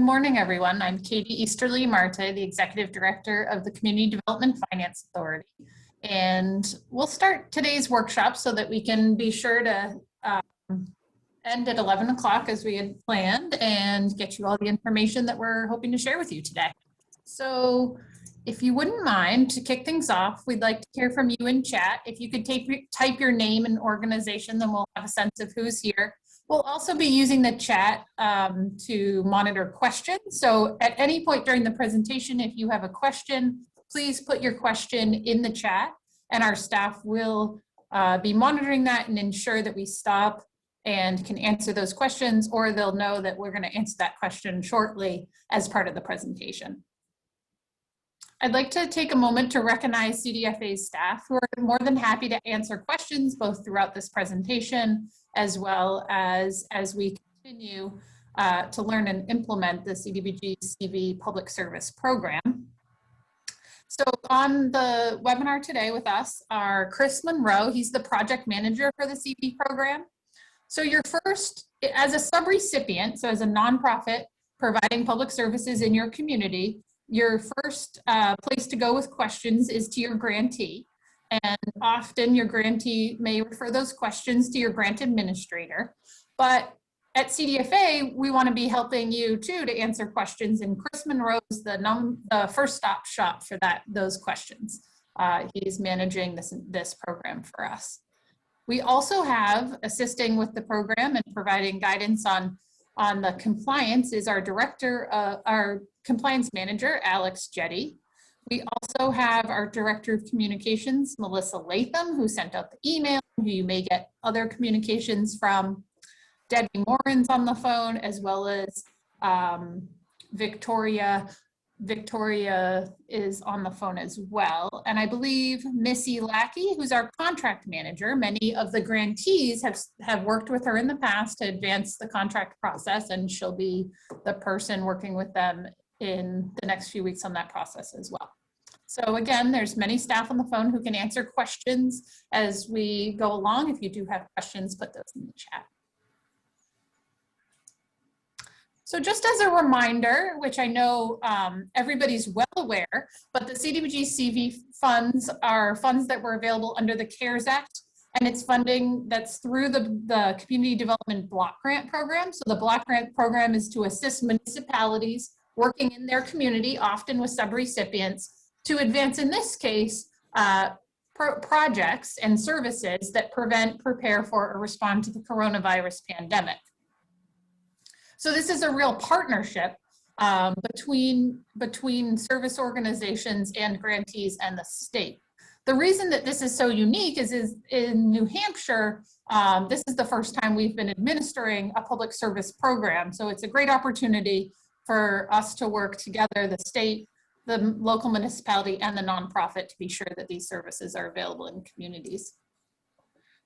Good morning, everyone. I'm Katie Easterly Marte, the Executive Director of the Community Development Finance Authority. And we'll start today's workshop so that we can be sure to end at 11 o'clock as we had planned and get you all the information that we're hoping to share with you today. So if you wouldn't mind, to kick things off, we'd like to hear from you in chat. If you could type your name and organization, then we'll have a sense of who's here. We'll also be using the chat to monitor questions. So at any point during the presentation, if you have a question, please put your question in the chat and our staff will be monitoring that and ensure that we stop and can answer those questions, or they'll know that we're going to answer that question shortly as part of the presentation. I'd like to take a moment to recognize CDFA's staff who are more than happy to answer questions both throughout this presentation as well as we continue to learn and implement the CDBG-CV Public Service Program. So on the webinar today with us are Chris Monroe. He's the project manager for the CV program. So your first, as a subrecipient, so as a nonprofit providing public services in your community, your first place to go with questions is to your grantee. And often your grantee may refer those questions to your grant administrator. But at CDFA, we want to be helping you too to answer questions, and Chris Monroe is the first stop shop for those questions. He's managing this program for us. We also have, assisting with the program and providing guidance on the compliance, is our our compliance manager, Alex Jetty. We also have our director of communications, Melissa Latham, who sent out the email, who you may get other communications from. Debbie Morin's on the phone, as well as Victoria. Victoria is on the phone as well. And I believe Missy Lackey, who's our contract manager, many of the grantees have worked with her in the past to advance the contract process, and she'll be the person working with them in the next few weeks on that process as well. So again, there's many staff on the phone who can answer questions as we go along. If you do have questions, put those in the chat. So just as a reminder, which I know everybody's well aware, but the CDBG-CV funds are funds that were available under the CARES Act, and it's funding that's through the Community Development Block Grant Program. So the Block Grant Program is to assist municipalities working in their community, often with subrecipients, to advance, in this case, projects and services that prevent, prepare for, or respond to the coronavirus pandemic. So this is a real partnership between service organizations and grantees and the state. The reason that this is so unique is in New Hampshire, this is the first time we've been administering a public service program. So it's a great opportunity for us to work together, the state, the local municipality, and the nonprofit, to be sure that these services are available in communities.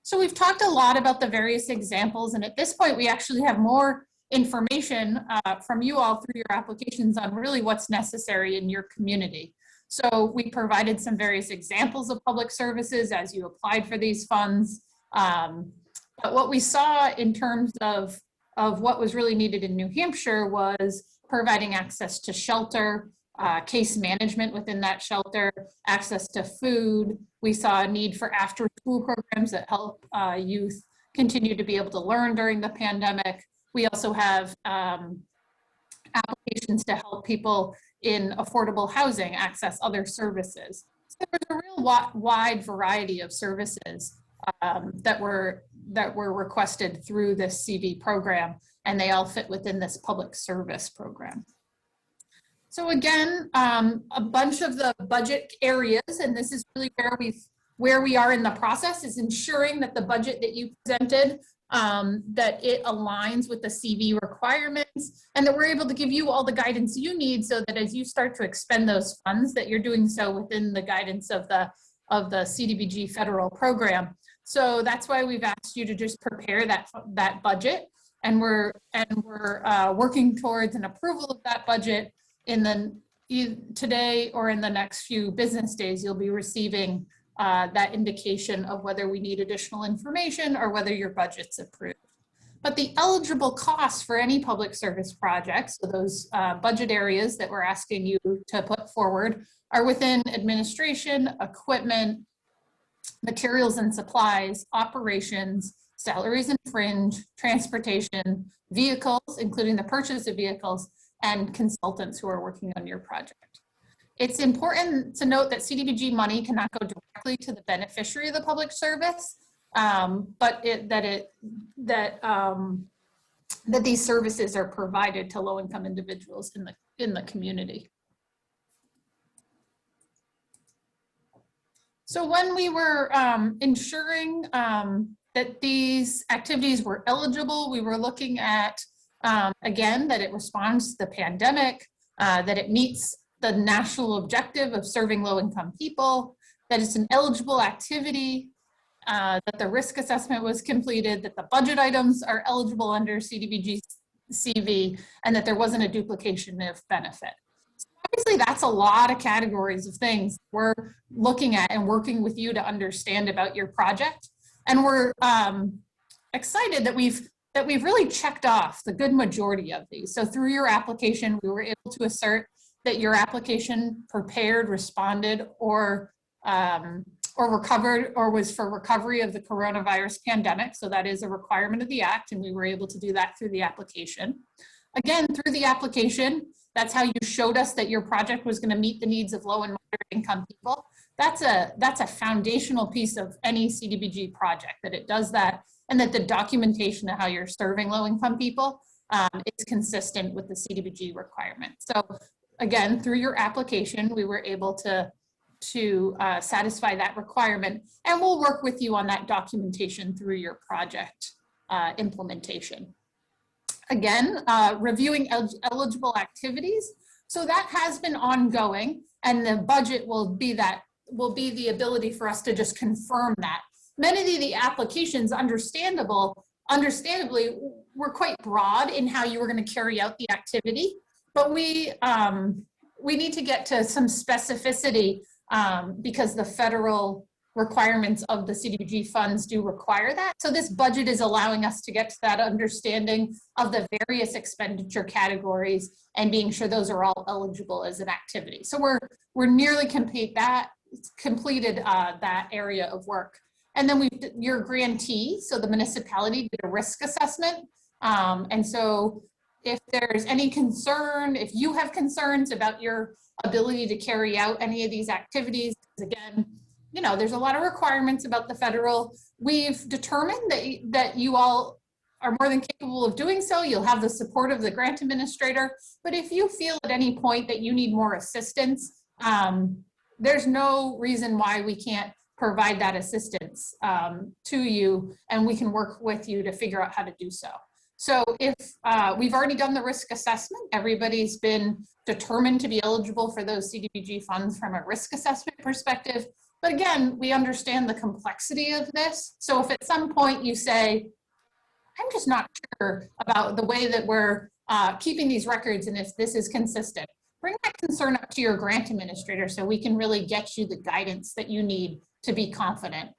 So we've talked a lot about the various examples, and at this point we actually have more information from you all through your applications on really what's necessary in your community. So we provided some various examples of public services as you applied for these funds. But what we saw in terms of what was really needed in New Hampshire was providing access to shelter, case management within that shelter, access to food. We saw a need for after school programs that help youth continue to be able to learn during the pandemic. We also have applications to help people in affordable housing access other services. So there's a real wide variety of services that were requested through this CV program, and they all fit within this public service program. So again, a bunch of the budget areas, and this is really where we are in the process, is ensuring that the budget that you presented, that it aligns with the CV requirements, and that we're able to give you all the guidance you need so that as you start to expend those funds, that you're doing so within the guidance of the CDBG federal program. So that's why we've asked you to just prepare that budget, and we're working towards an approval of that budget today or in the next few business days. You'll be receiving that indication of whether we need additional information or whether your budget's approved. but the eligible costs for any public service projects, so those budget areas that we're asking you to put forward, are within administration, equipment, materials and supplies, operations, salaries and fringe, transportation, vehicles, including the purchase of vehicles, and consultants who are working on your project. It's important to note that CDBG money cannot go directly to the beneficiary of the public service, but that these services are provided to low-income individuals in the community. So when we were ensuring that these activities were eligible, we were looking at, again, that it responds to the pandemic, that it meets the national objective of serving low-income people, that it's an eligible activity, that the risk assessment was completed, that the budget items are eligible under CDBG-CV, and that there wasn't a duplication of benefit. Obviously, that's a lot of categories of things we're looking at and working with you to understand about your project. And we're excited that we've really checked off the good majority of these. So through your application, we were able to assert that your application prepared, responded, or recovered, or was for recovery of the coronavirus pandemic. So that is a requirement of the Act, and we were able to do that through the application. Again, through the application, that's how you showed us that your project was going to meet the needs of low and moderate income people. That's a foundational piece of any CDBG project, that it does that, and that the documentation of how you're serving low income people is consistent with the CDBG requirement. So again, through your application, we were able to satisfy that requirement, and we'll work with you on that documentation through your project implementation. Again, reviewing eligible activities. So that has been ongoing, and the budget will be the ability for us to just confirm that. Many of the applications, understandably, were quite broad in how you were going to carry out the activity, but we need to get to some specificity because the federal requirements of the CDBG funds do require that. So this budget is allowing us to get to that understanding of the various expenditure categories and being sure those are all eligible as an activity. So we're nearly completed that area of work. And then your grantee, so the municipality, did a risk assessment. And so if there's any concern, if you have concerns about your ability to carry out any of these activities, again, you know, there's a lot of requirements about the federal. We've determined that you all are more than capable of doing so. You'll have the support of the grant administrator. But if you feel at any point that you need more assistance, there's no reason why we can't provide that assistance to you, and we can work with you to figure out how to do so. So if we've already done the risk assessment, everybody's been determined to be eligible for those CDBG funds from a risk assessment perspective. But again, we understand the complexity of this. So if at some point you say, I'm just not sure about the way that we're keeping these records and if this is consistent, bring that concern up to your grant administrator so we can really get you the guidance that you need to be confident.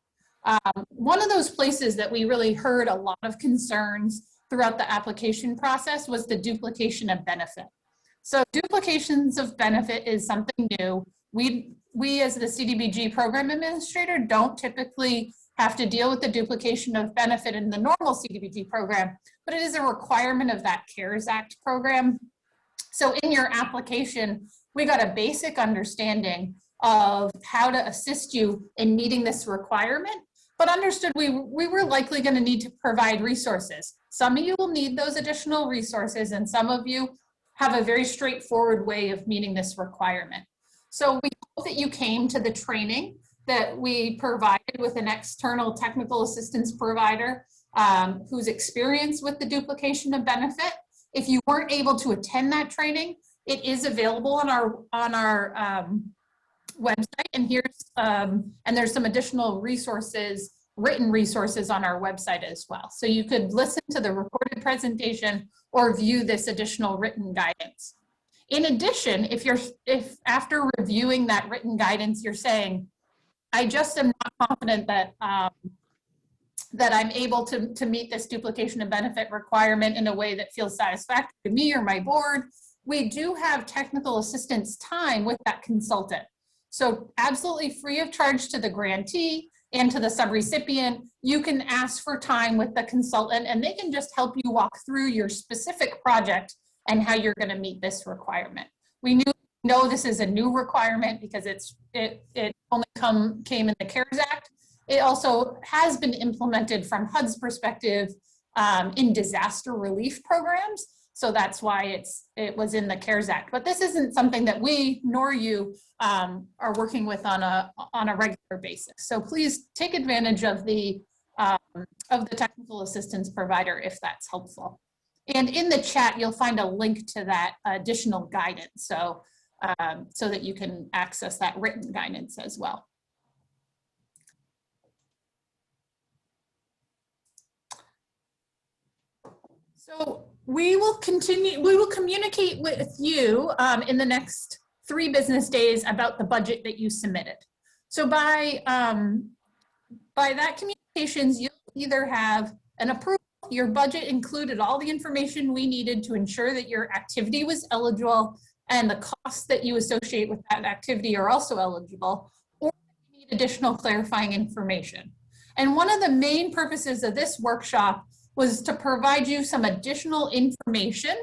One of those places that we really heard a lot of concerns throughout the application process was the duplication of benefit. So duplications of benefit is something new. We as the CDBG program administrator don't typically have to deal with the duplication of benefit in the normal CDBG program, but it is a requirement of that CARES Act program. So in your application, we got a basic understanding of how to assist you in meeting this requirement, but understood we were likely going to need to provide resources. Some of you will need those additional resources, and some of you have a very straightforward way of meeting this requirement. So we hope that you came to the training that we provided with an external technical assistance provider who's experienced with the duplication of benefit. If you weren't able to attend that training, it is available on our website, and there's some additional resources, written resources on our website as well. So you could listen to the recorded presentation or view this additional written guidance. In addition, if after reviewing that written guidance, you're saying, I just am not confident that that I'm able to meet this duplication of benefit requirement in a way that feels satisfactory to me or my board, we do have technical assistance time with that consultant. So absolutely free of charge to the grantee and to the subrecipient, you can ask for time with the consultant and they can just help you walk through your specific project and how you're going to meet this requirement. We know this is a new requirement because it only came in the CARES Act. It also has been implemented from HUD's perspective in disaster relief programs. So that's why it was in the CARES Act. But this isn't something that we nor you are working with on a regular basis. So please take advantage of the technical assistance provider if that's helpful. And in the chat, you'll find a link to that additional guidance, so that you can access that written guidance as well. So we will communicate with you in the next 3 business days about the budget that you submitted. So by that communications, you'll either have an approval, your budget included all the information we needed to ensure that your activity was eligible and the costs that you associate with that activity are also eligible, or you need additional clarifying information. And one of the main purposes of this workshop was to provide you some additional information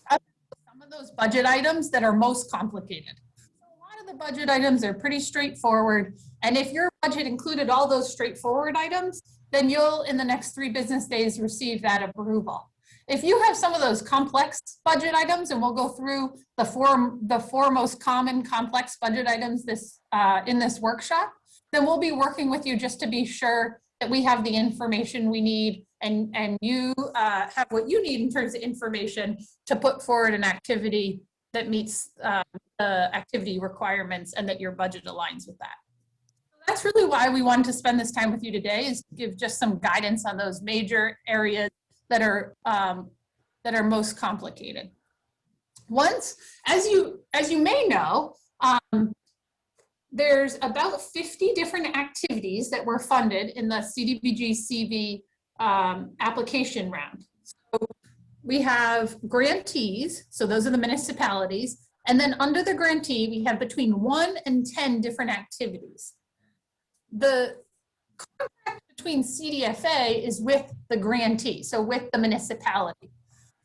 about some of those budget items that are most complicated. So a lot of the budget items are pretty straightforward. And if your budget included all those straightforward items, then you'll, in the next 3 business days, receive that approval. If you have some of those complex budget items, and we'll go through the four most common complex budget items in this workshop, then we'll be working with you just to be sure that we have the information we need and you have what you need in terms of information to put forward an activity that meets the activity requirements and that your budget aligns with that. So that's really why we wanted to spend this time with you today, is to give just some guidance on those major areas that are most complicated. As you may know, there's about 50 different activities that were funded in the CDBG-CV application round. So we have grantees, so those are the municipalities, and then under the grantee, we have between 1 and 10 different activities. The contract between CDFA is with the grantee, so with the municipality.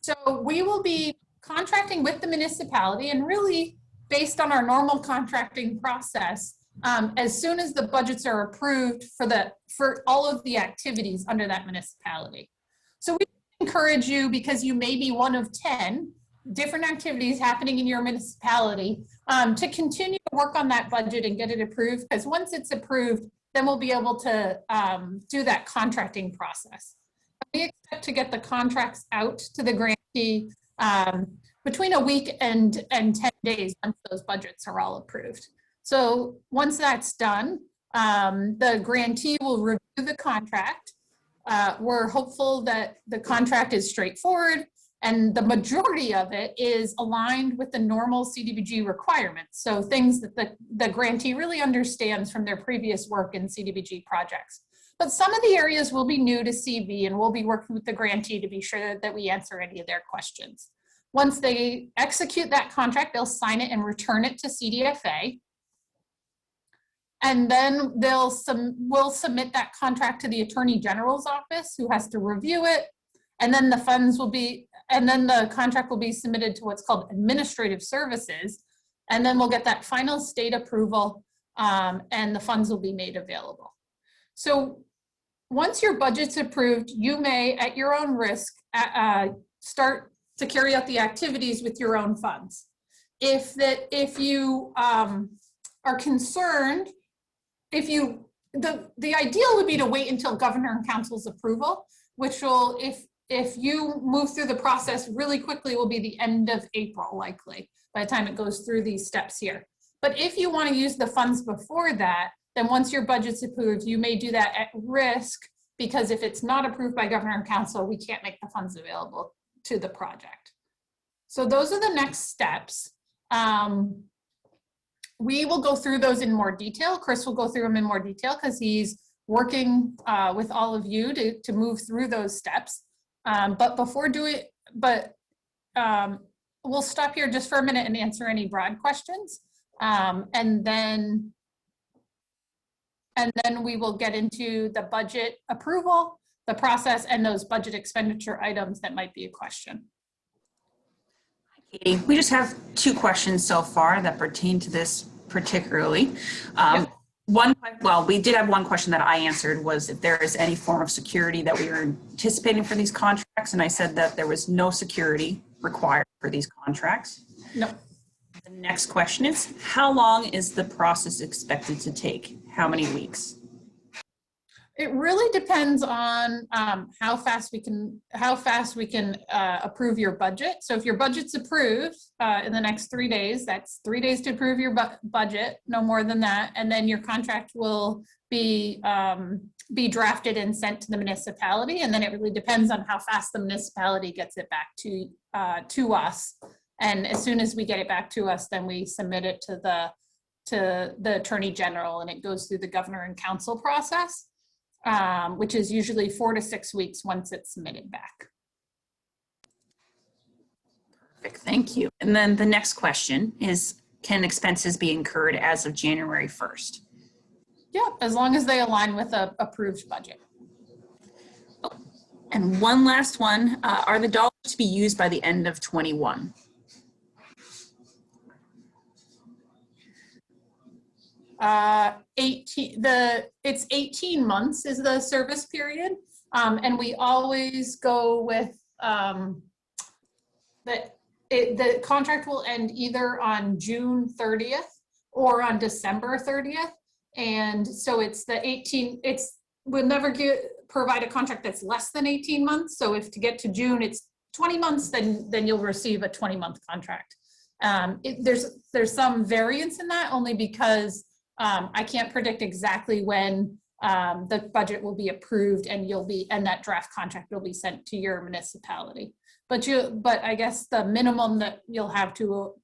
So we will be contracting with the municipality, and really based on our normal contracting process, as soon as the budgets are approved for all of the activities under that municipality. So we encourage you, because you may be one of 10 different activities happening in your municipality, to continue to work on that budget and get it approved, because once it's approved, then we'll be able to do that contracting process. We expect to get the contracts out to the grantee between a week and 10 days once those budgets are all approved. So once that's done, the grantee will review the contract. We're hopeful that the contract is straightforward and the majority of it is aligned with the normal CDBG requirements. So things that the grantee really understands from their previous work in CDBG projects. But some of the areas will be new to CV, and we'll be working with the grantee to be sure that we answer any of their questions. Once they execute that contract, they'll sign it and return it to CDFA. And then we'll submit that contract to the Attorney General's office, who has to review it. And then the contract will be submitted to what's called administrative services. And then we'll get that final state approval, and the funds will be made available. So once your budget's approved, you may, at your own risk, start to carry out the activities with your own funds. If you are concerned, the ideal would be to wait until Governor and Council's approval, which will, if you move through the process really quickly, will be the end of April, likely, by the time it goes through these steps here. But if you want to use the funds before that, then once your budget's approved, you may do that at risk, because if it's not approved by Governor and Council, we can't make the funds available to the project. So those are the next steps. We will go through those in more detail. Chris will go through them in more detail because he's working with all of you to move through those steps. But before doing, we'll stop here just for a minute and answer any broad questions. And then we will get into the budget approval, the process, and those budget expenditure items that might be a question. Katie, we just have 2 questions so far that pertain to this particularly. Yep. We did have one question that I answered, was if there is any form of security that we are anticipating for these contracts, and I said that there was no security required for these contracts. No. The next question is, how long is the process expected to take? How many weeks? It really depends on how fast we can approve your budget. So if your budget's approved in the next 3 days, that's 3 days to approve your budget, no more than that. And then your contract will be drafted and sent to the municipality. And then it really depends on how fast the municipality gets it back to us. And as soon as we get it back to us, then we submit it to the Attorney General, and it goes through the Governor and Council process. Which is usually 4 to 6 weeks once it's submitted back. Perfect, thank you. And then the next question is, can expenses be incurred as of January 1st? Yeah, as long as they align with a approved budget. Oh, and one last one, are the dollars to be used by the end of 21? It's 18 months is the service period. And we always go with the contract will end either on June 30th or on December 30th. And so it's we'll never provide a contract that's less than 18 months. So if to get to June, it's 20 months, then you'll receive a 20-month contract. There's some variance in that, only because I can't predict exactly when the budget will be approved and that draft contract will be sent to your municipality. But I guess the minimum that you'll have to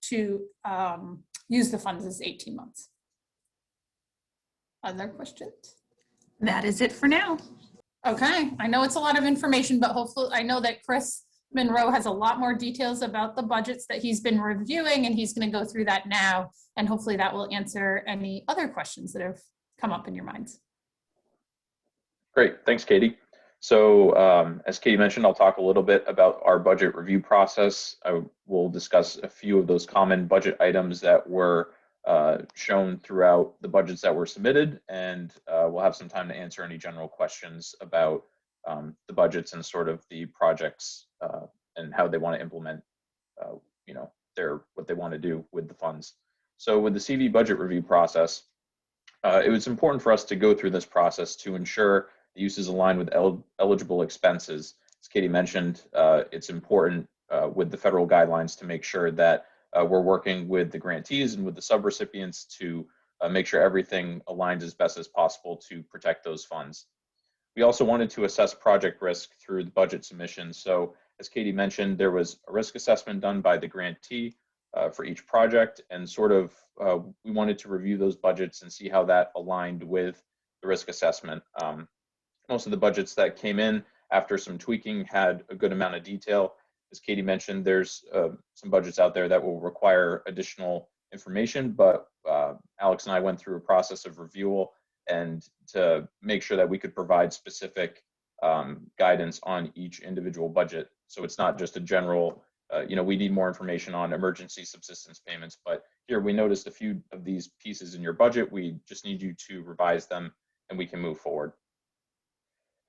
use the funds is 18 months. Other questions? That is it for now. Okay, I know it's a lot of information, but hopefully I know that Chris Monroe has a lot more details about the budgets that he's been reviewing, and he's going to go through that now, and hopefully that will answer any other questions that have come up in your minds. Great, thanks, Katie. So as Katie mentioned, I'll talk a little bit about our budget review process. I will discuss a few of those common budget items that were shown throughout the budgets that were submitted, and we'll have some time to answer any general questions about the budgets and sort of the projects and how they want to implement, what they want to do with the funds. So with the CV budget review process, it was important for us to go through this process to ensure the uses align with eligible expenses. As Katie mentioned, it's important with the federal guidelines to make sure that we're working with the grantees and with the subrecipients to make sure everything aligns as best as possible to protect those funds. We also wanted to assess project risk through the budget submission. So as Katie mentioned, there was a risk assessment done by the grantee for each project, and sort of we wanted to review those budgets and see how that aligned with the risk assessment. Most of the budgets that came in after some tweaking had a good amount of detail. As Katie mentioned, there's some budgets out there that will require additional information, but Alex and I went through a process of review and to make sure that we could provide specific guidance on each individual budget. So it's not just a general, we need more information on emergency subsistence payments, but here we noticed a few of these pieces in your budget. We just need you to revise them and we can move forward.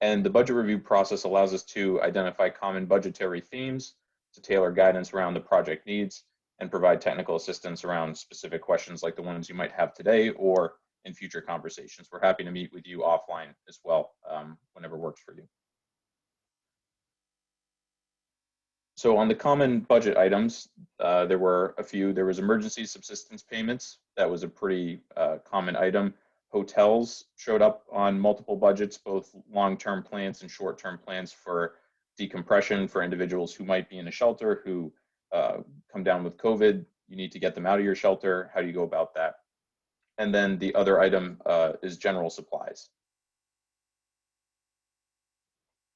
And the budget review process allows us to identify common budgetary themes, to tailor guidance around the project needs, and provide technical assistance around specific questions like the ones you might have today or in future conversations. We're happy to meet with you offline as well, whenever works for you. So on the common budget items, there were a few. There was emergency subsistence payments. That was a pretty common item. Hotels showed up on multiple budgets, both long-term plans and short-term plans for decompression for individuals who might be in a shelter, who come down with COVID. You need to get them out of your shelter. How do you go about that? And then the other item is general supplies.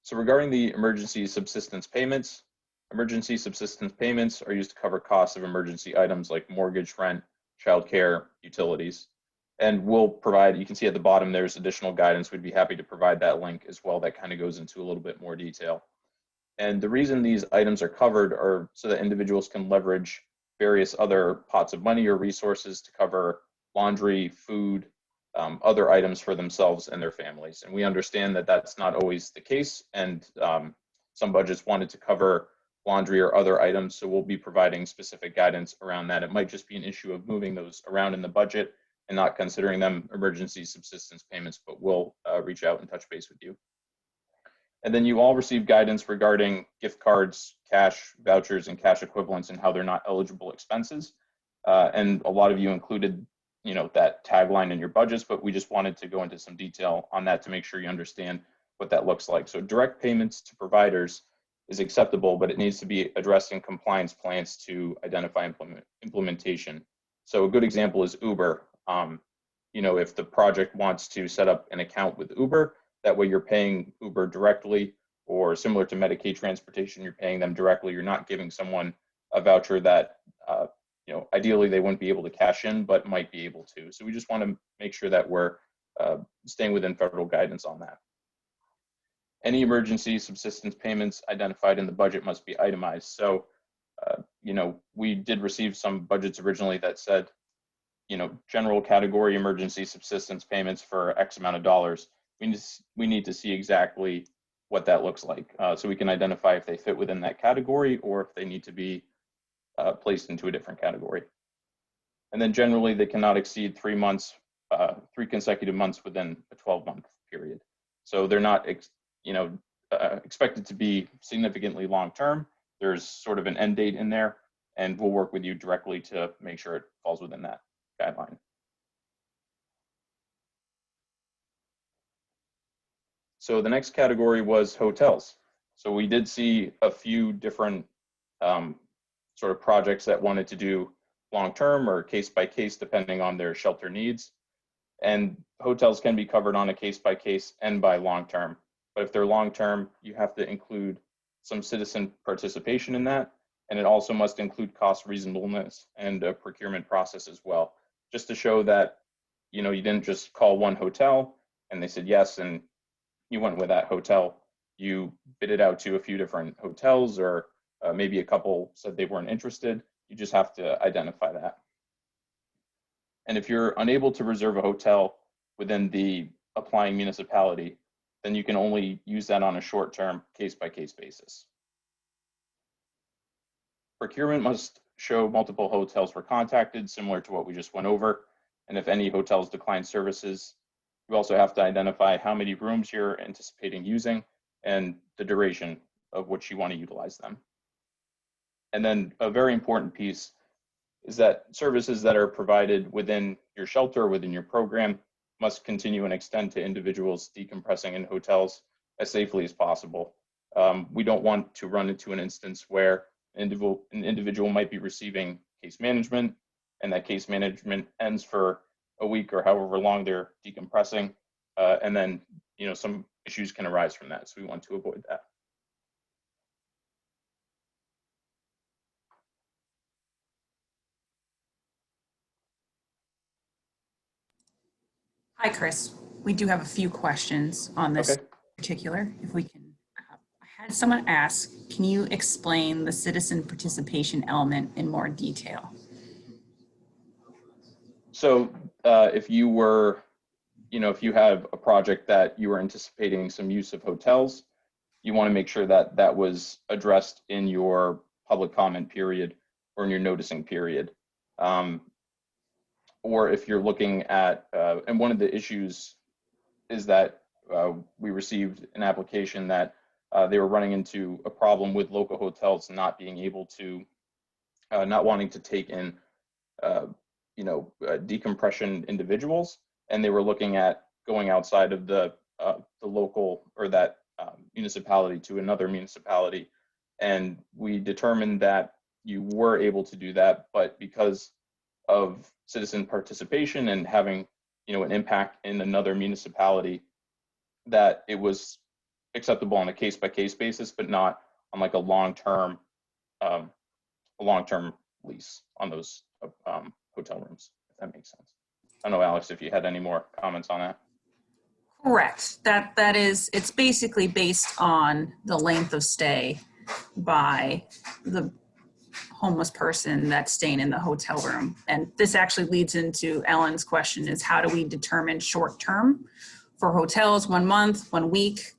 So regarding the emergency subsistence payments are used to cover costs of emergency items like mortgage, rent, childcare, utilities. And we'll provide, you can see at the bottom, there's additional guidance. We'd be happy to provide that link as well. That kind of goes into a little bit more detail. And the reason these items are covered are so that individuals can leverage various other pots of money or resources to cover laundry, food, other items for themselves and their families. And we understand that that's not always the case. And some budgets wanted to cover laundry or other items. So we'll be providing specific guidance around that. It might just be an issue of moving those around in the budget and not considering them emergency subsistence payments, but we'll reach out and touch base with you. And then you all receive guidance regarding gift cards, cash vouchers, and cash equivalents and how they're not eligible expenses. And a lot of you included, that tagline in your budgets, but we just wanted to go into some detail on that to make sure you understand what that looks like. So direct payments to providers is acceptable, but it needs to be addressed in compliance plans to identify implementation. So a good example is Uber. If the project wants to set up an account with Uber, that way you're paying Uber directly, or similar to Medicaid transportation, you're paying them directly. You're not giving someone a voucher that, ideally they wouldn't be able to cash in, but might be able to. So we just want to make sure that we're staying within federal guidance on that. Any emergency subsistence payments identified in the budget must be itemized. So, we did receive some budgets originally that said, general category emergency subsistence payments for X amount of dollars. We need to see exactly what that looks like, so we can identify if they fit within that category or if they need to be placed into a different category. And then generally they cannot exceed 3 months, 3 consecutive months within a 12-month period. So they're not, expected to be significantly long-term. There's sort of an end date in there, and we'll work with you directly to make sure it falls within that guideline. So the next category was hotels. So we did see a few different sort of projects that wanted to do long-term or case by case, depending on their shelter needs. And hotels can be covered on a case by case and by long-term. But if they're long-term, you have to include some citizen participation in that. And it also must include cost reasonableness and a procurement process as well, just to show that, you didn't just call one hotel and they said yes, and you went with that hotel. You bid it out to a few different hotels, or maybe a couple said they weren't interested. You just have to identify that. And if you're unable to reserve a hotel within the applying municipality, then you can only use that on a short-term case-by-case basis. Procurement must show multiple hotels were contacted, similar to what we just went over. And if any hotels decline services, you also have to identify how many rooms you're anticipating using and the duration of which you want to utilize them. And then a very important piece is that services that are provided within your shelter, within your program, must continue and extend to individuals decompressing in hotels as safely as possible. We don't want to run into an instance where an individual might be receiving case management, and that case management ends for a week or however long they're decompressing, and then some issues can arise from that. So we want to avoid that. Hi, Chris. We do have a few questions on this Okay. particular. If we can, I had someone ask, can you explain the citizen participation element in more detail? So if you were, if you have a project that you were anticipating some use of hotels, you want to make sure that that was addressed in your public comment period or in your noticing period. Or if you're looking at, and one of the issues is that we received an application that they were running into a problem with local hotels not being able to, not wanting to take in, decompression individuals, and they were looking at going outside of the local or that municipality to another municipality. And we determined that you were able to do that, but because of citizen participation and having an impact in another municipality, that it was acceptable on a case-by-case basis, but not on like a long-term lease on those hotel rooms, if that makes sense. I don't know, Alex, if you had any more comments on that. Correct. That is, it's basically based on the length of stay by the homeless person that's staying in the hotel room. And this actually leads into Ellen's question, is how do we determine short term for hotels, 1 month, 1 week?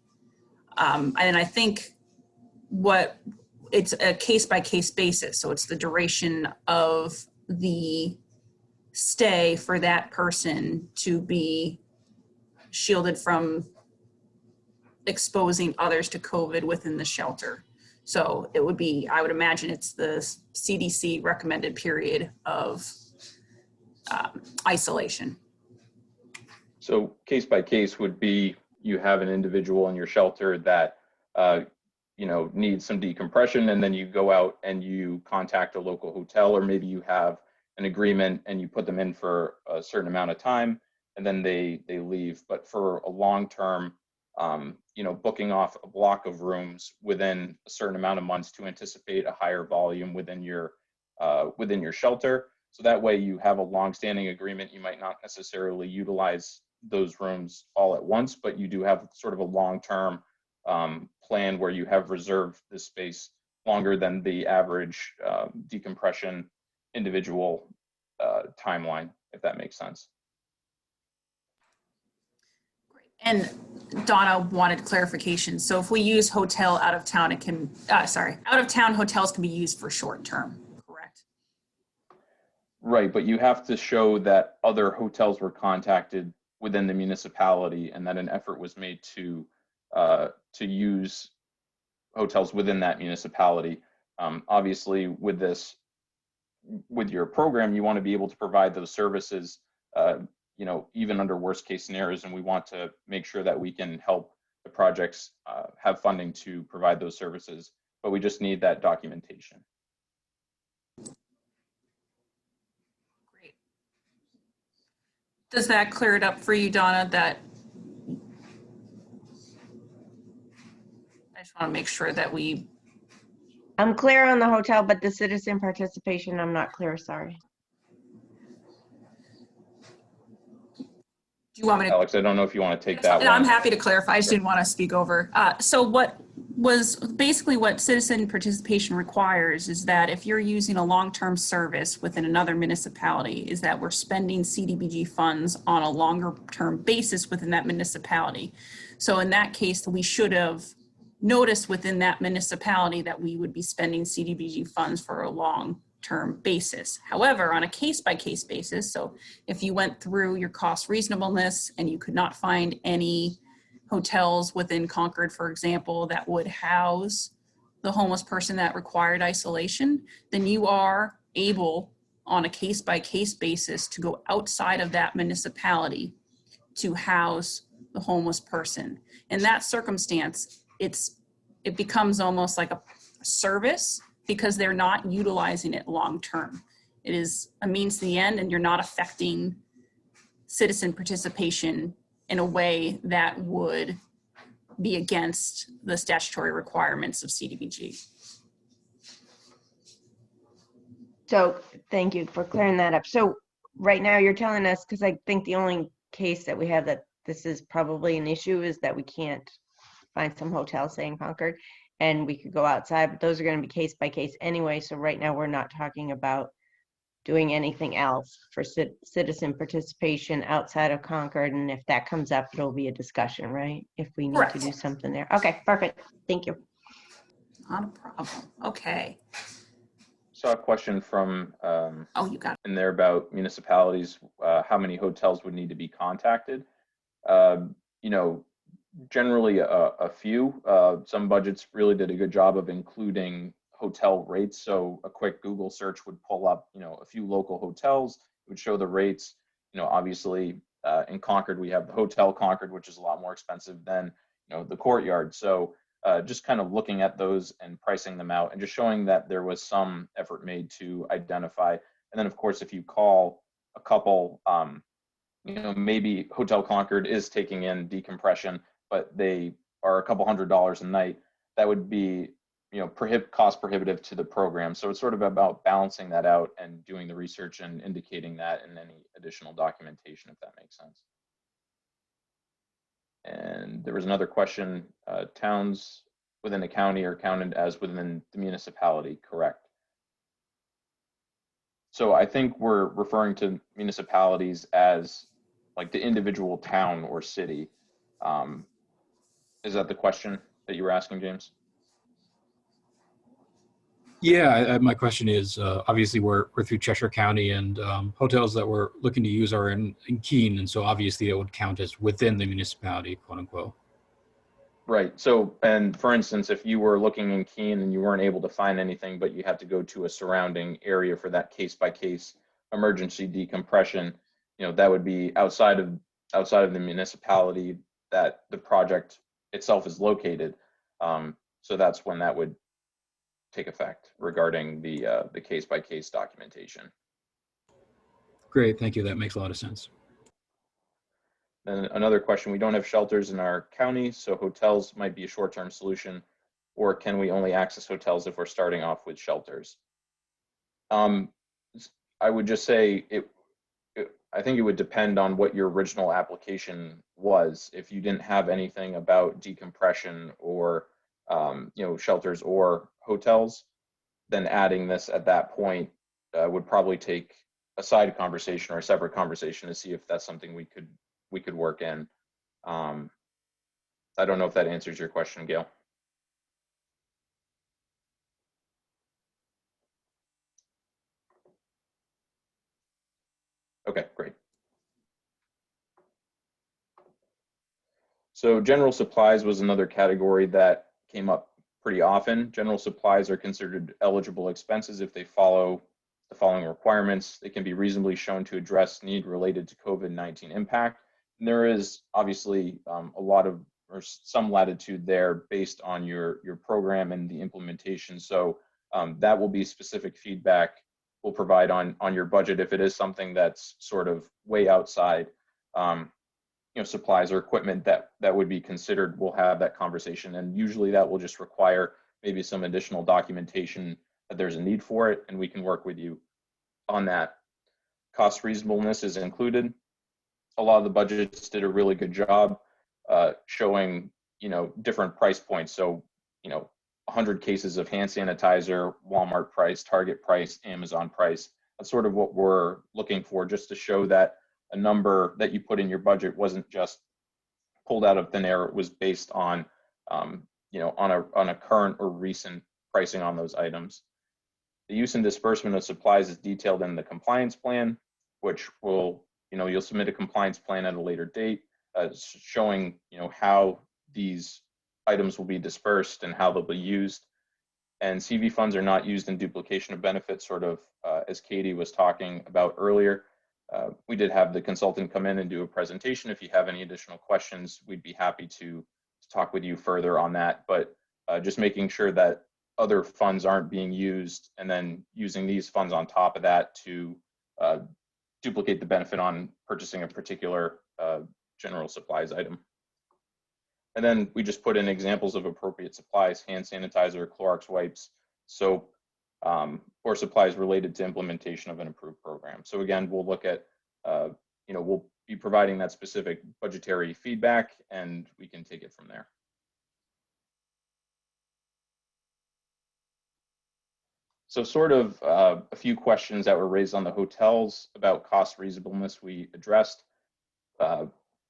And I think it's a case by case basis. So it's the duration of the stay for that person to be shielded from exposing others to COVID within the shelter. So it would be, I would imagine it's the CDC recommended period of isolation. So case by case would be, you have an individual in your shelter that needs some decompression, and then you go out and you contact a local hotel, or maybe you have an agreement and you put them in for a certain amount of time and then they leave. But for a long term, booking off a block of rooms within a certain amount of months to anticipate a higher volume within your shelter. So that way you have a long-standing agreement. You might not necessarily utilize those rooms all at once, but you do have sort of a long-term plan where you have reserved the space longer than the average decompression individual timeline, if that makes sense. And Donna wanted clarification. So if we use hotel out of town, out of town hotels can be used for short term, correct? Right, but you have to show that other hotels were contacted within the municipality and that an effort was made to use hotels within that municipality. Obviously, with your program, you want to be able to provide those services even under worst case scenarios, and we want to make sure that we can help the projects have funding to provide those services, but we just need that documentation. Great. Does that clear it up for you, Donna? I just want to make sure that I'm clear on the hotel, but the citizen participation, I'm not clear, sorry. Do you want me to? Alex, I don't know if you want to take that one. I'm happy to clarify. I just didn't want to speak over. So what citizen participation requires is that if you're using a long-term service within another municipality, is that we're spending CDBG funds on a longer-term basis within that municipality. So in that case, we should have noticed within that municipality that we would be spending CDBG funds for a long-term basis. However, on a case-by-case basis, so if you went through your cost reasonableness and you could not find any hotels within Concord, for example, that would house the homeless person that required isolation, then you are able on a case-by-case basis to go outside of that municipality to house the homeless person. In that circumstance, it becomes almost like a service because they're not utilizing it long term. It is a means to the end, and you're not affecting citizen participation in a way that would be against the statutory requirements of CDBG. So thank you for clearing that up. So right now you're telling us, because I think the only case that we have that this is probably an issue is that we can't find some hotel, say in Concord, and we could go outside, but those are going to be case by case anyway. So right now we're not talking about doing anything else for citizen participation outside of Concord. And if that comes up, it'll be a discussion, right? If we need to do something there. Okay, perfect. Thank you. Not a problem. Okay. Saw a question from You got it. in there about municipalities, how many hotels would need to be contacted. Generally a few. Some budgets really did a good job of including hotel rates. So a quick Google search would pull up, a few local hotels. It would show the rates. Obviously in Concord, we have the Hotel Concord, which is a lot more expensive than, the Courtyard. So just kind of looking at those and pricing them out and just showing that there was some effort made to identify. And then of course, if you call a couple, maybe Hotel Concord is taking in decompression, but they are a couple $100s a night, that would be, cost prohibitive to the program. So it's sort of about balancing that out and doing the research and indicating that in any additional documentation, if that makes sense. And there was another question, towns within the county are counted as within the municipality, correct? So I think we're referring to municipalities as like the individual town or city. Is that the question that you were asking, James? Yeah, my question is, obviously we're through Cheshire County, and hotels that we're looking to use are in Keene, and so obviously it would count as within the municipality, quote unquote. Right. So, and for instance, if you were looking in Keene and you weren't able to find anything, but you had to go to a surrounding area for that case by case emergency decompression, that would be outside of the municipality that the project itself is located. So that's when that would take effect regarding the case by case documentation. Great, thank you. That makes a lot of sense. Then another question, we don't have shelters in our county, so hotels might be a short-term solution, or can we only access hotels if we're starting off with shelters? I would just say I think it would depend on what your original application was. If you didn't have anything about decompression or shelters or hotels, then adding this at that point would probably take a side conversation or a separate conversation to see if that's something we could work in. I don't know if that answers your question, Gail. Okay, great. So general supplies was another category that came up pretty often. General supplies are considered eligible expenses if they follow the following requirements. They can be reasonably shown to address need related to COVID-19 impact. And there is obviously a lot of or some latitude there based on your program and the implementation. So that will be specific feedback we'll provide on your budget if it is something that's sort of way outside supplies or equipment that would be considered. We'll have that conversation, and usually that will just require maybe some additional documentation that there's a need for it, and we can work with you on that. Cost reasonableness is included. A lot of the budgets did a really good job showing different price points. So 100 cases of hand sanitizer, Walmart price, Target price, Amazon price. That's sort of what we're looking for, just to show that a number that you put in your budget wasn't just pulled out of thin air. It was based on on a current or recent pricing on those items. The use and disbursement of supplies is detailed in the compliance plan, which will you'll submit a compliance plan at a later date, showing how these items will be dispersed and how they'll be used. And CV funds are not used in duplication of benefits, sort of as Katie was talking about earlier. We did have the consultant come in and do a presentation. If you have any additional questions, we'd be happy to talk with you further on that. But just making sure that other funds aren't being used and then using these funds on top of that to duplicate the benefit on purchasing a particular general supplies item. And then we just put in examples of appropriate supplies: hand sanitizer, Clorox wipes, soap, or supplies related to implementation of an approved program. So again, we'll look at, we'll be providing that specific budgetary feedback, and we can take it from there. So sort of a few questions that were raised on the hotels about cost reasonableness we addressed.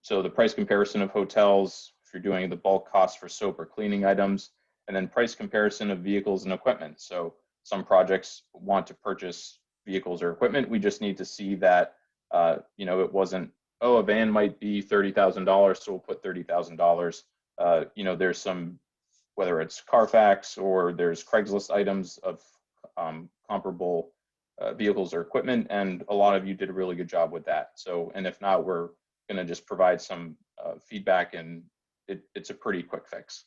So the price comparison of hotels, if you're doing the bulk cost for soap or cleaning items, and then price comparison of vehicles and equipment. So some projects want to purchase vehicles or equipment. We just need to see that, it wasn't, a van might be $30,000, so we'll put $30,000. There's some, whether it's Carfax or there's Craigslist items of comparable vehicles or equipment, and a lot of you did a really good job with that. So, and if not, we're going to just provide some feedback, and it's a pretty quick fix.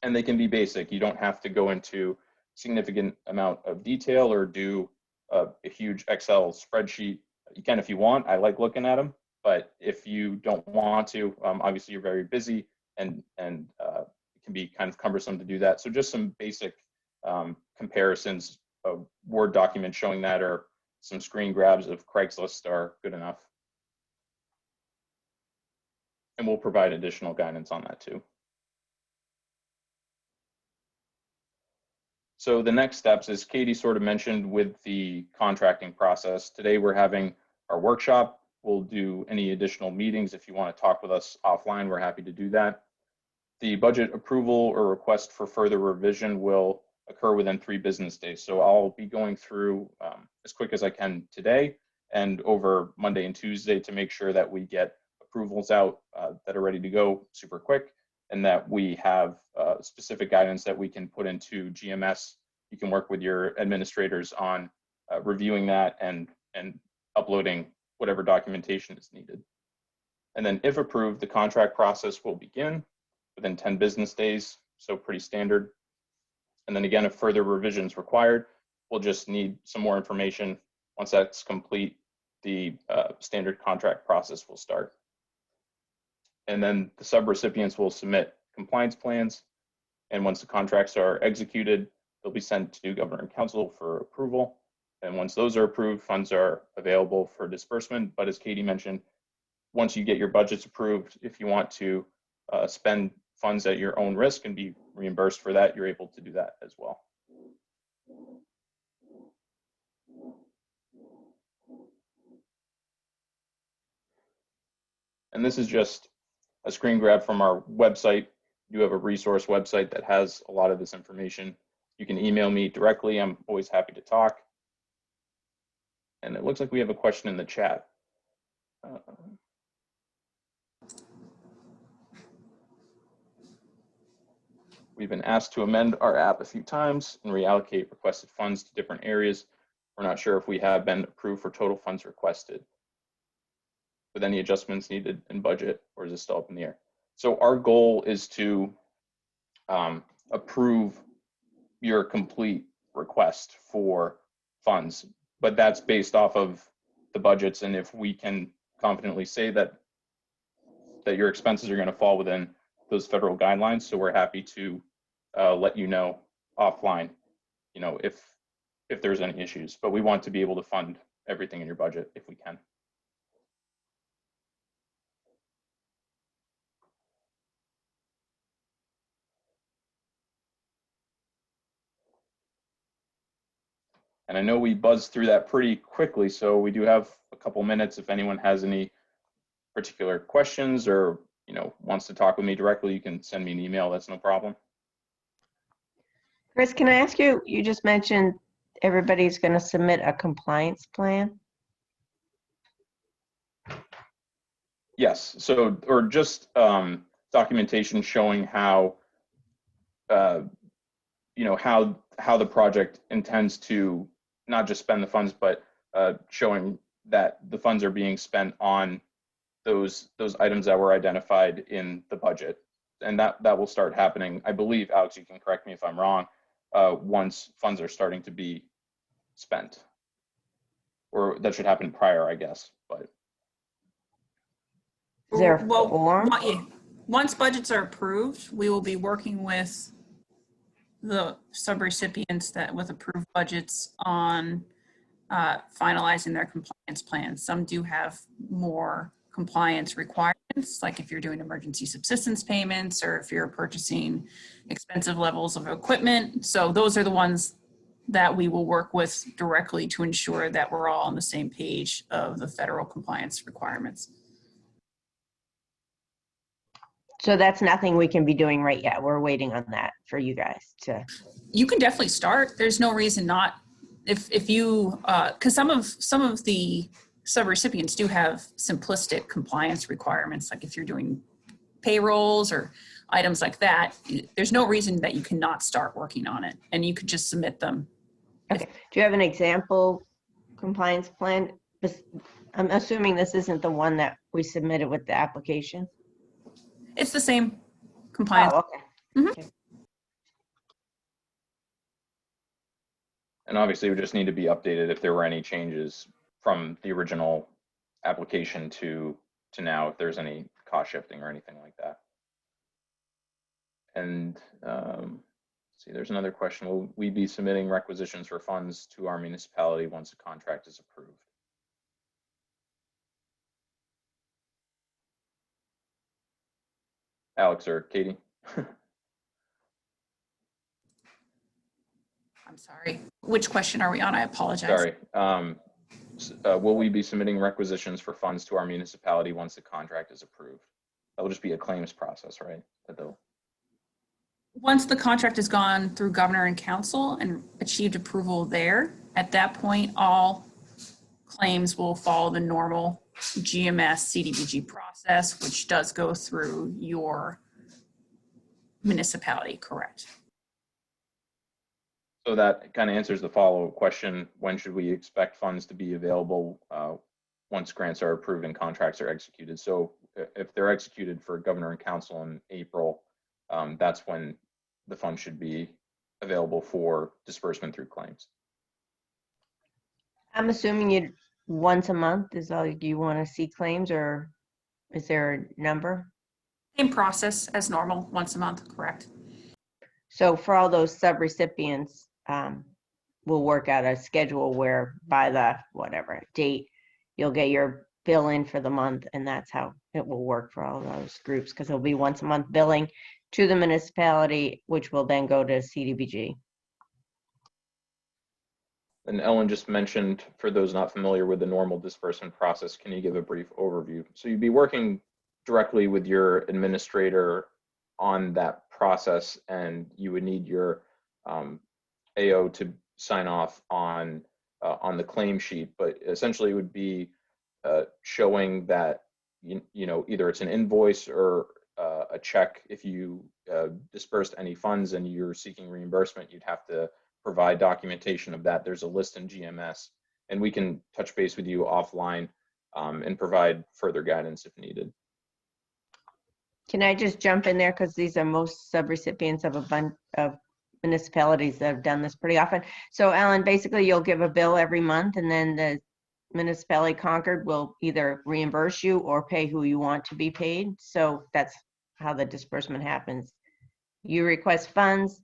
And they can be basic. You don't have to go into significant amount of detail or do a huge Excel spreadsheet. You can if you want. I like looking at them, but if you don't want to, obviously you're very busy. and it can be kind of cumbersome to do that. So just some basic comparisons, a Word document showing that, or some screen grabs of Craigslist are good enough. And we'll provide additional guidance on that too. So the next steps, as Katie sort of mentioned with the contracting process, today we're having our workshop. We'll do any additional meetings. If you want to talk with us offline, we're happy to do that. The budget approval or request for further revision will occur within 3 business days. So I'll be going through as quick as I can today and over Monday and Tuesday to make sure that we get approvals out that are ready to go super quick, and that we have specific guidance that we can put into GMS. You can work with your administrators on reviewing that and uploading whatever documentation is needed. And then if approved, the contract process will begin within 10 business days, so pretty standard. And then again, if further revisions required, we'll just need some more information. Once that's complete, the standard contract process will start. And then the subrecipients will submit compliance plans. And once the contracts are executed, they'll be sent to Governor and Council for approval. And once those are approved, funds are available for disbursement. But as Katie mentioned, once you get your budgets approved, if you want to spend funds at your own risk and be reimbursed for that, you're able to do that as well. And this is just a screen grab from our website. You have a resource website that has a lot of this information. You can email me directly. I'm always happy to talk. And it looks like we have a question in the chat. We've been asked to amend our app a few times and reallocate requested funds to different areas. We're not sure if we have been approved for total funds requested, with any adjustments needed in budget, or is it still up in the air? So our goal is to approve your complete request for funds, but that's based off of the budgets. And if we can confidently say that your expenses are going to fall within those federal guidelines, so we're happy to let you know offline, you know, if there's any issues. But we want to be able to fund everything in your budget if we can. And I know we buzzed through that pretty quickly, so we do have a couple minutes. If anyone has any particular questions or, you know, wants to talk with me directly, you can send me an email. That's no problem. Chris, can I ask you, you just mentioned everybody's going to submit a compliance plan? Yes, so, or just documentation showing how, you know, how the project intends to not just spend the funds, but showing that the funds are being spent on those items that were identified in the budget. And that will start happening, I believe, Alex, you can correct me if I'm wrong, once funds are starting to be spent. Or that should happen prior, I guess, but. Is there a Well, form? once budgets are approved, we will be working with the subrecipients that with approved budgets on finalizing their compliance plans. Some do have more compliance requirements, like if you're doing emergency subsistence payments or if you're purchasing expensive levels of equipment. So those are the ones that we will work with directly to ensure that we're all on the same page of the federal compliance requirements. So that's nothing we can be doing right yet. We're waiting on that for you guys to. You can definitely start. There's no reason not. If you, because some of the subrecipients do have simplistic compliance requirements, like if you're doing payrolls or items like that, there's no reason that you cannot start working on it, and you could just submit them. Okay. Do you have an example compliance plan? I'm assuming this isn't the one that we submitted with the application. It's the same compliance. Oh, okay. Mhm. Okay. And obviously, we just need to be updated if there were any changes from the original application to now, if there's any cost shifting or anything like that. And see, there's another question. Will we be submitting requisitions for funds to our municipality once a contract is approved? Alex or Katie? I'm sorry. Which question are we on? I apologize. Sorry. Will we be submitting requisitions for funds to our municipality once the contract is approved? That will just be a claims process, right? Once the contract has gone through governor and council and achieved approval there, at that point, all claims will follow the normal GMS CDBG process, which does go through your municipality, correct? So that kind of answers the follow-up question. When should we expect funds to be available once grants are approved and contracts are executed? So if they're executed for governor and council in April, that's when the funds should be available for disbursement through claims. I'm assuming you once a month is all you want to see claims, or is there a number? Same process as normal, once a month, correct? So for all those subrecipients, we'll work out a schedule where by the whatever date, you'll get your bill in for the month, and that's how it will work for all those groups, because it'll be once a month billing to the municipality, which will then go to CDBG. And Ellen just mentioned, for those not familiar with the normal disbursement process, can you give a brief overview? So you'd be working directly with your administrator on that process, and you would need your AO to sign off on the claim sheet, but essentially it would be showing that you know, either it's an invoice or a check. If you dispersed any funds and you're seeking reimbursement, you'd have to provide documentation of that. There's a list in GMS, and we can touch base with you offline and provide further guidance if needed. Can I just jump in there, because these are most subrecipients of a bunch of municipalities that have done this pretty often. So Alan, basically you'll give a bill every month, and then the municipality Concord will either reimburse you or pay who you want to be paid. So that's how the disbursement happens. You request funds,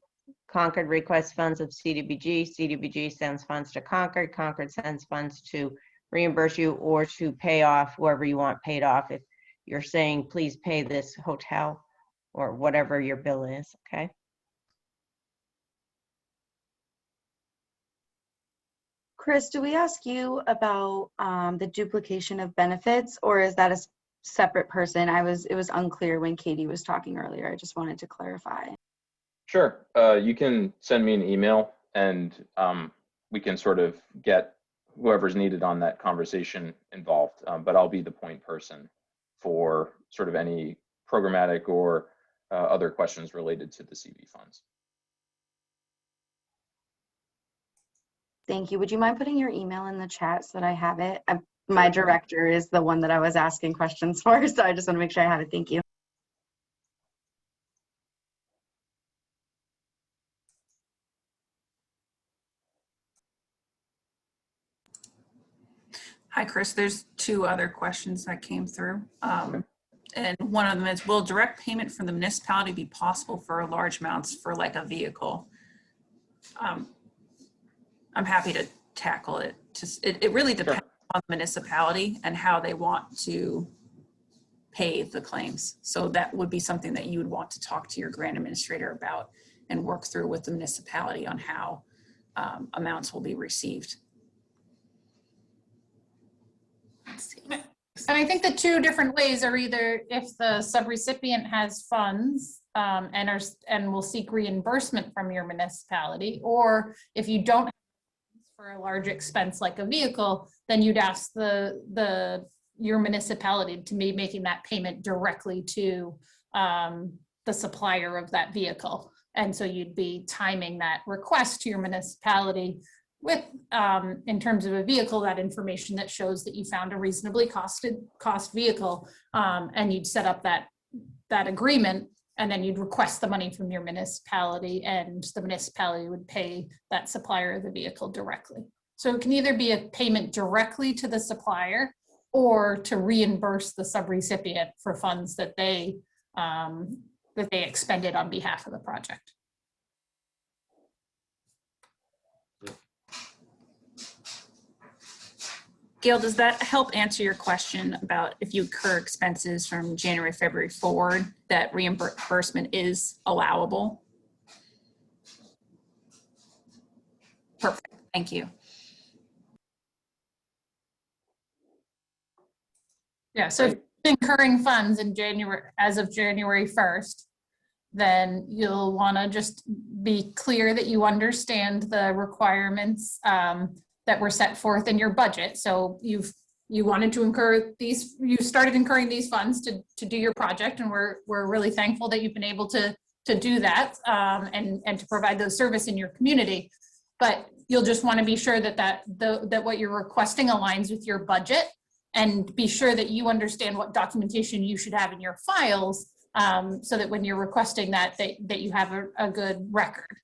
Concord requests funds of CDBG, CDBG sends funds to Concord, Concord sends funds to reimburse you or to pay off whoever you want paid off. If you're saying, please pay this hotel or whatever your bill is, okay? Chris, do we ask you about the duplication of benefits, or is that a separate person? It was unclear when Katie was talking earlier. I just wanted to clarify. Sure. You can send me an email, and we can sort of get whoever's needed on that conversation involved. But I'll be the point person for sort of any programmatic or other questions related to the CV funds. Thank you. Would you mind putting your email in the chat so that I have it? My director is the one that I was asking questions for, so I just want to make sure I have it. Thank you. Hi, Chris. There's two other questions that came through. And one of them is, will direct payment from the municipality be possible for large amounts for like a vehicle? I'm happy to tackle it. It really depends on the municipality and how they want to pay the claims. So that would be something that you would want to talk to your grant administrator about and work through with the municipality on how amounts will be received. Let's see. And I think the two different ways are either if the subrecipient has funds and will seek reimbursement from your municipality, or if you don't have funds for a large expense like a vehicle, then you'd ask your municipality to be making that payment directly to the supplier of that vehicle. And so you'd be timing that request to your municipality with, in terms of a vehicle, that information that shows that you found a reasonably cost vehicle, and you'd set up that agreement, and then you'd request the money from your municipality, and the municipality would pay that supplier of the vehicle directly. So it can either be a payment directly to the supplier or to reimburse the subrecipient for funds that they that they expended on behalf of the project. Gail, does that help answer your question about if you incur expenses from January, February forward, that reimbursement is allowable? Perfect, thank you. Yeah, so if you're incurring funds in January, as of January 1st, then you'll want to just be clear that you understand the requirements that were set forth in your budget. So you wanted to incur these, you started incurring these funds to do your project, and we're really thankful that you've been able to do that and to provide those service in your community. But you'll just want to be sure that what you're requesting aligns with your budget, and be sure that you understand what documentation you should have in your files, so that when you're requesting that you have a good record.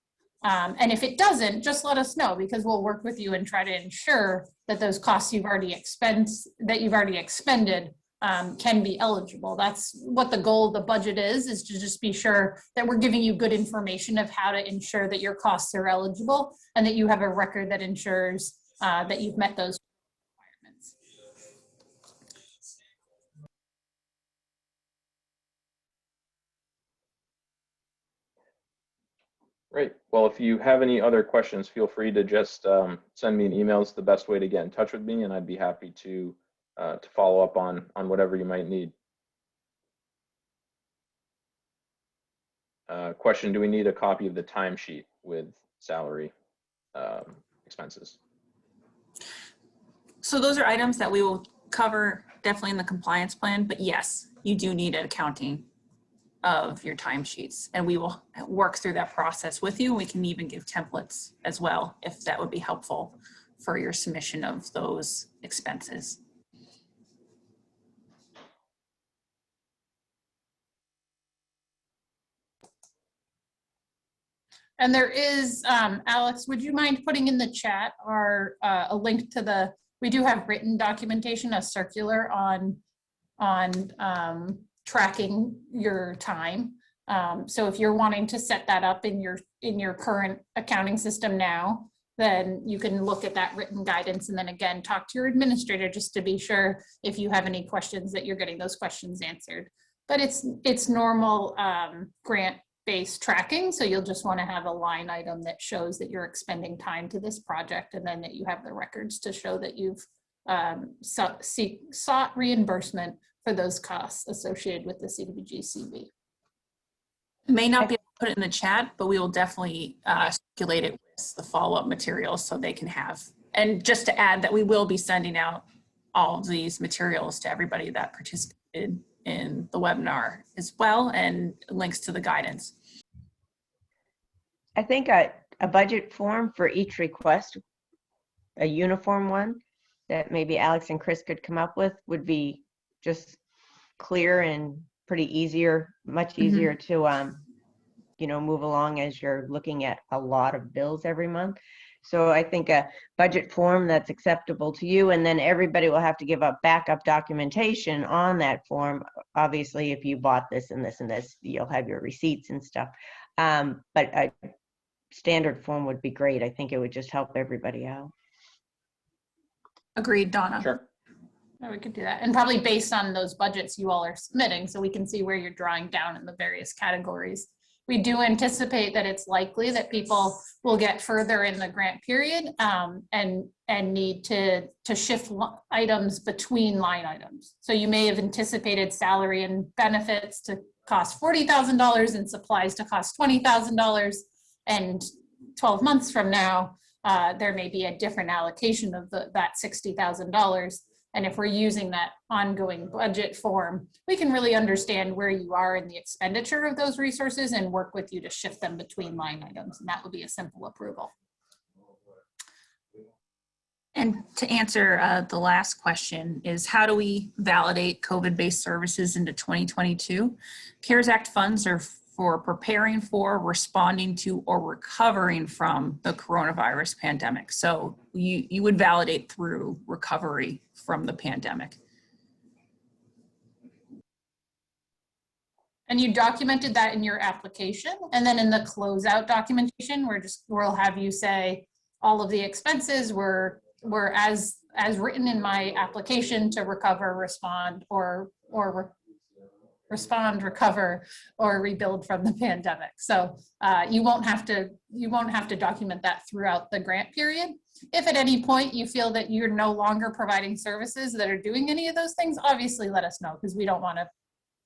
And if it doesn't, just let us know, because we'll work with you and try to ensure that those costs you've already expended can be eligible. That's what the goal of the budget is to just be sure that we're giving you good information of how to ensure that your costs are eligible and that you have a record that ensures that you've met those requirements. Great. Well, if you have any other questions, feel free to just send me an email. It's the best way to get in touch with me, and I'd be happy to follow up on whatever you might need. Question, do we need a copy of the timesheet with salary expenses? So those are items that we will cover definitely in the compliance plan, but yes, you do need an accounting of your timesheets, and we will work through that process with you. We can even give templates as well, if that would be helpful for your submission of those expenses. And there is, Alex, would you mind putting in the chat a link to we do have written documentation, a circular on tracking your time. So if you're wanting to set that up in your current accounting system now, then you can look at that written guidance, and then again, talk to your administrator just to be sure if you have any questions that you're getting those questions answered. But it's normal grant-based tracking, so you'll just want to have a line item that shows that you're expending time to this project, and then that you have the records to show that you've sought reimbursement for those costs associated with the CDBG-CV. May not be able to put it in the chat, but we will definitely circulate it with the follow-up materials so they can have. And just to add that we will be sending out all of these materials to everybody that participated in the webinar as well, and links to the guidance. I think a budget form for each request, a uniform one that maybe Alex and Chris could come up with, would be just clear and much easier to move along as you're looking at a lot of bills every month. So I think a budget form that's acceptable to you, and then everybody will have to give up backup documentation on that form. Obviously, if you bought this and this and this, you'll have your receipts and stuff. But a standard form would be great. I think it would just help everybody out. Agreed, Donna. Sure. Yeah, we could do that. And probably based on those budgets you all are submitting, so we can see where you're drawing down in the various categories. We do anticipate that it's likely that people will get further in the grant period and need to shift items between line items. So you may have anticipated salary and benefits to cost $40,000 and supplies to cost $20,000, and 12 months from now, there may be a different allocation of that $60,000. And if we're using that ongoing budget form, we can really understand where you are in the expenditure of those resources and work with you to shift them between line items. And that would be a simple approval. And to answer the last question is, how do we validate COVID-based services into 2022? CARES Act funds are for preparing for, responding to, or recovering from the coronavirus pandemic. So you would validate through recovery from the pandemic. And you documented that in your application, and then in the closeout documentation, we'll have you say all of the expenses were as written in my application to recover, respond, respond, recover, or rebuild from the pandemic. So you won't have to document that throughout the grant period. If at any point you feel that you're no longer providing services that are doing any of those things, obviously let us know, because we don't want to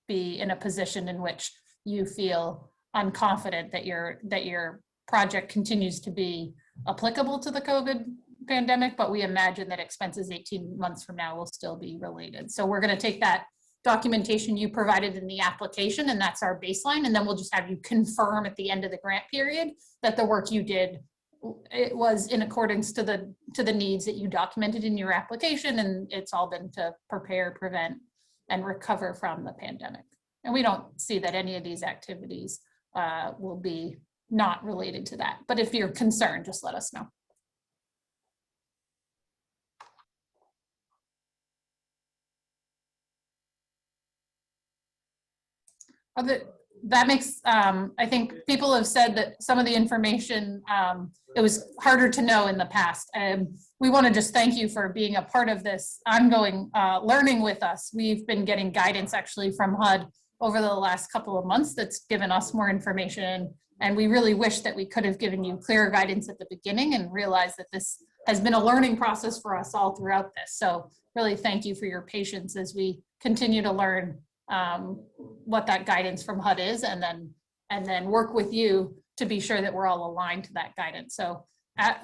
be in a position in which you feel unconfident that your project continues to be applicable to the COVID pandemic, but we imagine that expenses 18 months from now will still be related. So we're going to take that documentation you provided in the application, and that's our baseline, and then we'll just have you confirm at the end of the grant period that the work you did, it was in accordance to the needs that you documented in your application, and it's all been to prepare, prevent, and recover from the pandemic. And we don't see that any of these activities will be not related to that. But if you're concerned, just let us know. That makes, I think people have said that some of the information, it was harder to know in the past. We want to just thank you for being a part of this ongoing learning with us. We've been getting guidance actually from HUD over the last couple of months that's given us more information. And we really wish that we could have given you clearer guidance at the beginning and realized that this has been a learning process for us all throughout this. So really thank you for your patience as we continue to learn what that guidance from HUD is, and then work with you to be sure that we're all aligned to that guidance. So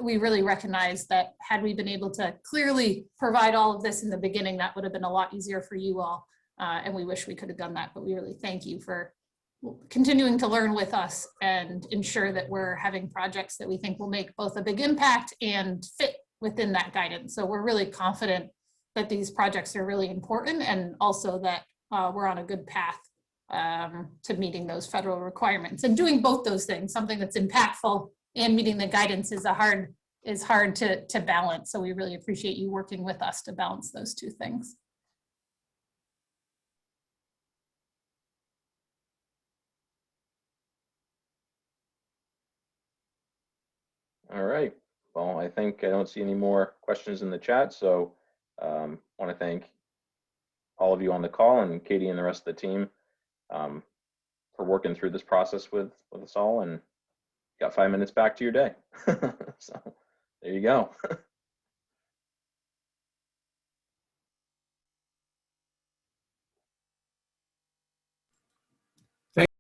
we really recognize that had we been able to clearly provide all of this in the beginning, that would have been a lot easier for you all. And we wish we could have done that, but we really thank you for continuing to learn with us and ensure that we're having projects that we think will make both a big impact and fit within that guidance. So we're really confident that these projects are really important, and also that we're on a good path to meeting those federal requirements. And doing both those things, something that's impactful and meeting the guidance, is hard to balance. So we really appreciate you working with us to balance those two things. All right. Well, I think I don't see any more questions in the chat. So want to thank all of you on the call, and Katie and the rest of the team for working through this process with us all, and got 5 minutes back to your day. So there you go.